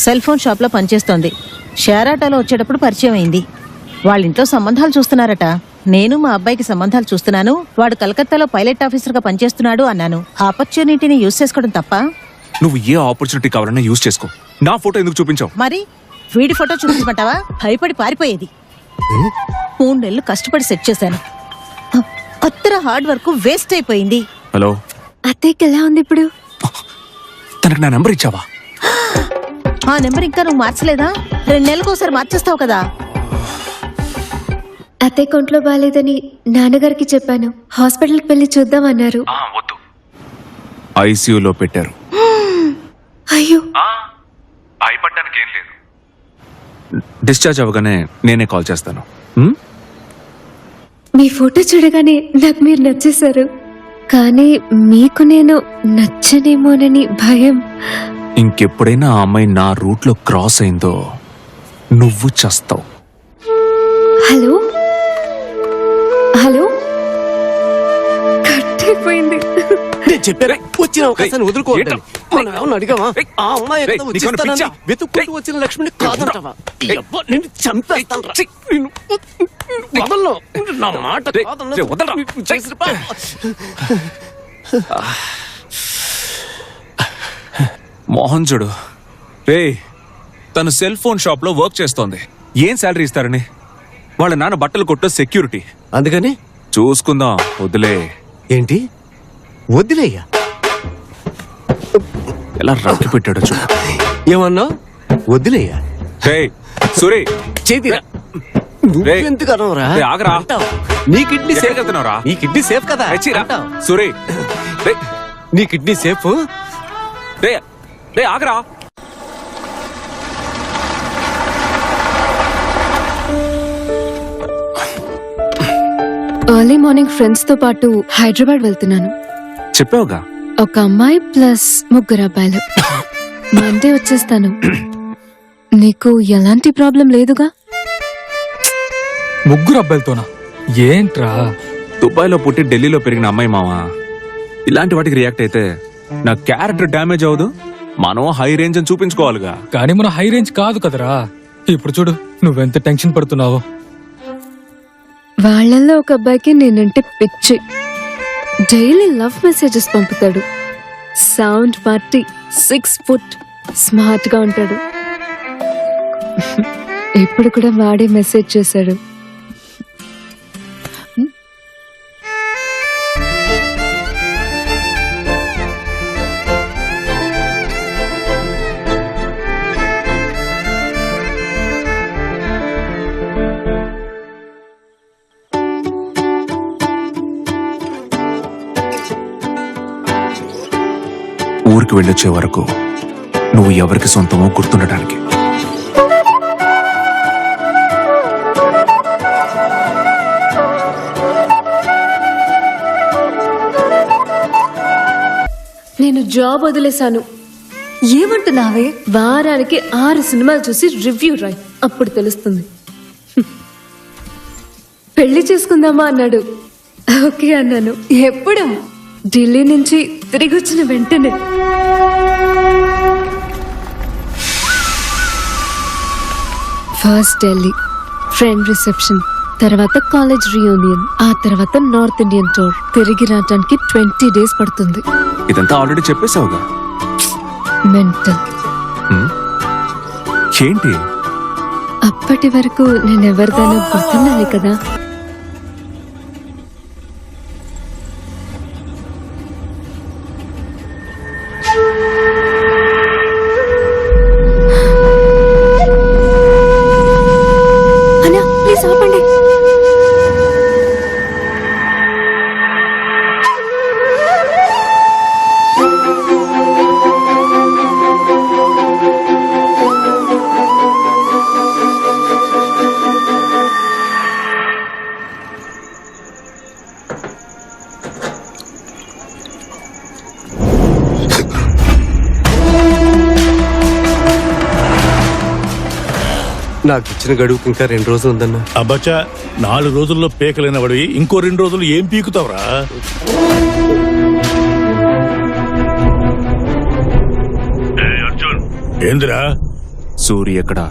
Cell phone షాప్లో పనిచేస్తోంది. Share ఆటోలో వచ్చేటప్పుడు పరిచయం అయింది. వాళ్ళింట్లో సంబంధాలు చూస్తున్నారట. నేను మా అబ్బాయికి సంబంధాలు చూస్తున్నాను, వాడు కలకత్తాలో పైలట్ ఆఫీసర్గా పనిచేస్తున్నాడు అన్నాను. ఆపర్చునిటీని యూజ్ చేసుకోవడం తప్ప? నువ్వు ఏ ఆపర్చునిటీ కావాలన్నా యూజ్ చేసుకో. నా ఫోటో ఎందుకు చూపించావు? మరి వీడి ఫోటో చూపించమంటావా? భయపడి పారిపోయేది. 3 నెలలు కష్టపడి సెట్ చేశాను. అత్తర హార్డ్ వర్క్ వేస్ట్ అయిపోయింది. హలో, అత్తయ్యకి ఎలా ఉంది ఇప్పుడు? తనకు నా నెంబర్ ఇచ్చావా? ఆ నెంబర్ ఇంకా నువ్వు మార్చలేదా? 2 నెలలకోసారి మార్చేస్తావు కదా. అత్తయ్య ఒంట్లో బాగాలేదని నాన్నగారికి చెప్పాను. హాస్పిటల్కి వెళ్ళి చూద్దామన్నారు. ఐసీయూలో పెట్టారు. అయ్యో, భయపడ్డానికి ఏం లేదు. డిశ్చార్జ్ అవ్వగానే నేనే కాల్ చేస్తాను. మీ ఫోటో చూడగానే నాకు మీరు నచ్చేశారు, కానీ మీకు నేను నచ్చనేమోనని భయం. ఇంకెప్పుడైనా ఆ అమ్మాయి నా రూట్ లో క్రాస్ అయిందో నువ్వు చస్తావు. హలో హలో, కట్ అయిపోయింది. నేను చెప్పారా వచ్చిన అవకాశాన్ని వదులుకోవద్దని. మనం ఏమన్నా అడిగావా? ఆ అమ్మాయి ఎక్కడ వచ్చిస్తానని వెతుక్కుంటూ వచ్చిన లక్ష్మిని కాదంటావా? నిన్ను చంపేస్తాను. నా మాట మోహన్ చూడు రే, తను సెల్ ఫోన్ షాప్ లో వర్క్ చేస్తోంది. ఏం శాలరీ ఇస్తారని? వాళ్ళ నాన్న బట్టలు కొట్ట సెక్యూరిటీ. అందుకని చూసుకుందాం, వదిలే. ఏంటి వదిలేయ్యా? ఎలా రాకి పెట్టాడో చూడు. ఏమన్నా వదిలేయ్యా? రే సూరి, చేతిరా. నువ్వెందుకు అనవరా? ఆగరా. నీ కిడ్నీ సేఫ్ వెళ్తున్నావురా? నీ కిడ్నీ సేఫ్ కదా. సూరి, నీ కిడ్నీ సేఫ్. రే రే ఆగరా. ఎర్లీ మార్నింగ్ ఫ్రెండ్స్ తో పాటు హైదరాబాద్ వెళ్తున్నాను. చెప్పావుగా. ఒక అమ్మాయి ప్లస్ 3 అబ్బాయిలు. మండే వచ్చేస్తాను. నీకు ఎలాంటి ప్రాబ్లం లేదుగా? 3 అబ్బాయిలతోనా? ఏంట్రా? దుబాయ్లో పుట్టి ఢిల్లీలో పెరిగిన అమ్మాయి మావా. ఇలాంటి వాటికి రియాక్ట్ అయితే నా క్యారెక్టర్ డ్యామేజ్ అవ్వదు. మనం హై రేంజ్ అని చూపించుకోవాలిగా. కానీ మన హై రేంజ్ కాదు కదరా. ఇప్పుడు చూడు నువ్వెంత టెన్షన్ పడుతున్నావో. వాళ్ళల్లో ఒక అబ్బాయికి నేనంటే పిచ్చి. డైలీ లవ్ మెసేజెస్ పంపుతాడు. సౌండ్ పార్టీ, 6 ఫుట్, స్మార్ట్ గా ఉంటాడు. ఇప్పుడు కూడా వాడే మెసేజ్ చేశాడు. ఊరికి వెళ్ళొచ్చే వరకు నువ్వు ఎవరికి సొంతమో గుర్తుండటానికి. నేను జాబ్ వదిలేశాను. ఏమంటున్నావే? వారానికి 6 సినిమాలు చూసి రివ్యూ రాయ్, అప్పుడు తెలుస్తుంది. పెళ్లి చేసుకుందామా అన్నాడు. ఓకే అన్నాను. ఎప్పుడు? ఢిల్లీ నుంచి తిరిగి వచ్చిన వెంటనే. ఫస్ట్ ఢిల్లీ ఫ్రెండ్ రిసెప్షన్, తర్వాత కాలేజ్ రీయూనియన్, ఆ తర్వాత నార్త్ ఇండియన్ టూర్. తిరిగి రావడానికి 20 days పడుతుంది. ఇదంతా ఆల్రెడీ చెప్పేశావుగా. మెంటల్. ఏంటి? అప్పటి వరకు నేనెవరిదానో గుర్తుండాలి కదా. అన్నా ప్లీజ్ ఆపండి. నాకు ఇచ్చిన గడువుకి ఇంకా 2 రోజులు ఉందన్నా. అబ్బచ్చా, 4 రోజుల్లో పేకలైన వాడివి ఇంకో 2 రోజులు ఏం పీకుతావురా? ఏందిరా సూరి ఎక్కడా?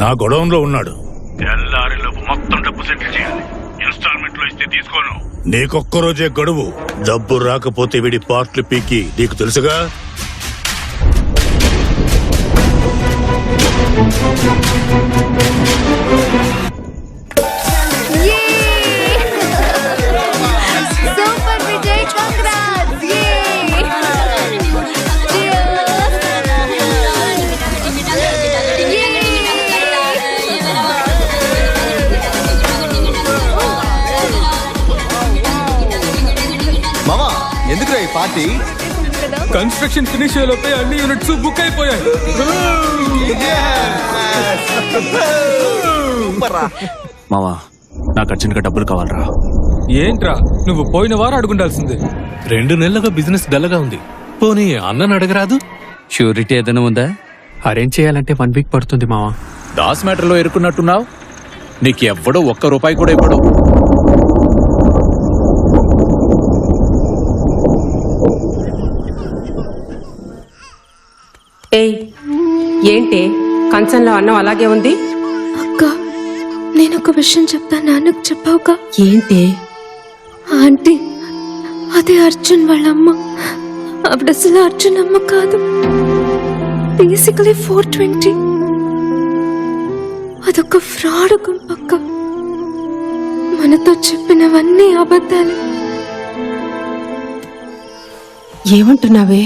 నా గొడవంలో ఉన్నాడు. తెల్లారిలోపు మొత్తం డబ్బు సెటిల్ చేయాలి. ఇన్స్టాల్మెంట్ లో ఇస్తే తీసుకోను. నీకొక్క రోజే గడువు. డబ్బు రాకపోతే వీడి పార్ట్లు పీకి నీకు తెలుసుగా. Super Vijay, congrats! మామా ఎందుకురా ఈ పార్టీ? కన్స్ట్రక్షన్ ఫినిష్ అయ్యేలోపే అన్ని యూనిట్స్ బుక్ అయిపోయాయి. మావా నాకు అర్జెంట్గా డబ్బులు కావాలరా. ఏంట్రా నువ్వు పోయిన వారం అడుగుండాల్సింది. 2 నెలలుగా బిజినెస్ డల్గా ఉంది. పోనీ అన్నను అడగరాదు? షూరిటీ ఏదైనా ఉందా? అరేంజ్ చేయాలంటే 1 వీక్ పడుతుంది మావా. దాస్ మ్యాటర్లో ఇరుక్కున్నట్టున్నావు. నీకు ఎవ్వడో ఒక్క రూపాయి కూడా ఇవ్వడు. ఏయ్, ఏంటి కంచంలో అన్నం అలాగే ఉంది? అక్క నేను ఒక విషయం చెప్తా, నాన్నకు చెప్పావుగా? ఏంటి? ఆంటీ అదే అర్జున్ వాళ్ళ అమ్మ. ఆవిడ అసలు అర్జున్ అమ్మ కాదు. బేసికలీ 420. అదొక ఫ్రాడ్ గుంపక్క. మనతో చెప్పినవన్నీ అబద్ధాలే. ఏమంటున్నావే?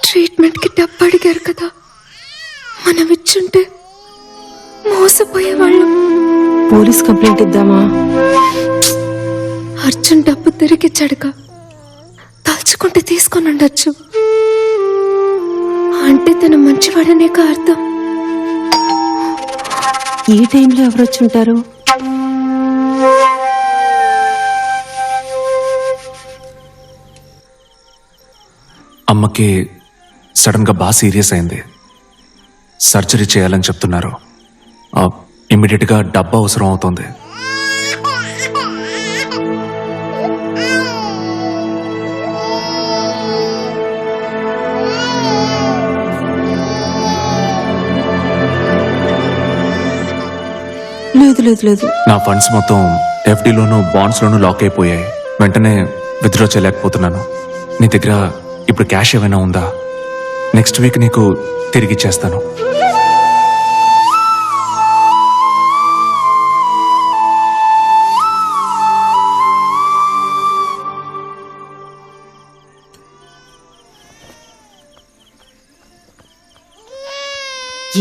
ట్రీట్మెంట్ కి డబ్బు అడిగారు కదా, మనం ఇచ్చుంటే మోసపోయేవాళ్ళం. పోలీస్ కంప్లైంట్ ఇద్దామా? అర్జున్ డబ్బు తిరిగిచ్చాడుగా, తలుచుకుంటే తీసుకొని ఉండొచ్చు. అంటే తను మంచివాడనేగా అర్థం. ఈ టైంలో ఎవరొచ్చుంటారు? అమ్మకి సడన్ గా బాగా సీరియస్ అయింది. సర్జరీ చేయాలని చెప్తున్నారు. ఇమ్మీడియట్ గా డబ్బు అవసరం అవుతుంది. లేదు లేదు లేదు, నా ఫండ్స్ మొత్తం ఎఫ్డీలోను బాండ్స్ లోను లాక్ అయిపోయాయి. వెంటనే విత్డ్రా చేయలేకపోతున్నాను. నీ దగ్గర ఇప్పుడు క్యాష్ ఏమైనా ఉందా? నెక్స్ట్ వీక్ నీకు తిరిగి ఇచ్చేస్తాను.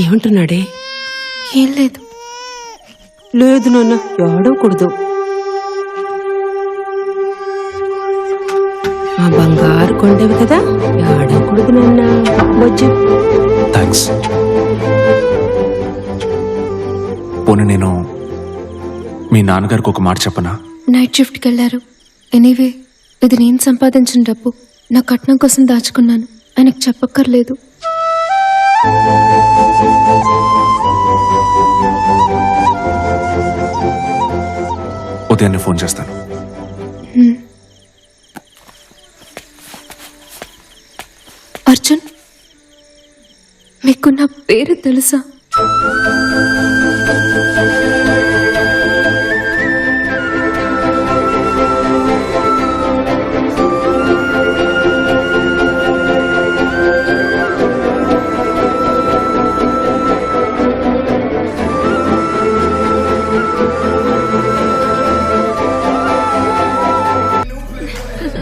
ఏమంటున్నాడే? ఏం లేదు. లేదు నాన్న, ఏడవకూడదు. మా బంగారు కొండవి కదా, ఏడవకూడదు నాన్న. బొజ్జు. థ్యాంక్స్. పోనీ నేను మీ నాన్నగారికి ఒక మాట చెప్పనా? నైట్ షిఫ్ట్కి వెళ్ళారు. ఎనీవే ఇది నేను సంపాదించిన డబ్బు. నా కట్నం కోసం దాచుకున్నాను. ఆయనకు చెప్పక్కర్లేదు. ఉదయాన్నే ఫోన్ చేస్తాను. అర్జున్, మీకు నా పేరు తెలుసా?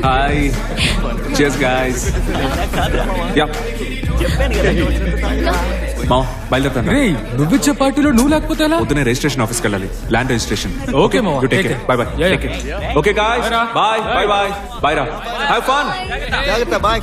హాయ్. Cheers guys. Yeah. మావ బయలుదేరుతాను. రే నువ్విచ్చే పార్టీలో నువ్వు లేకపోతే ఎలా? పొద్దునే రిజిస్ట్రేషన్ ఆఫీస్కి వెళ్ళాలి. Land registration. Okay, మావ. Take Take care. care. Bye bye. Yeah, yeah. Okay guys. Bye, Ra. Bye bye bye. Bye రా. Have fun. జాగ్రత్త, బాయ్.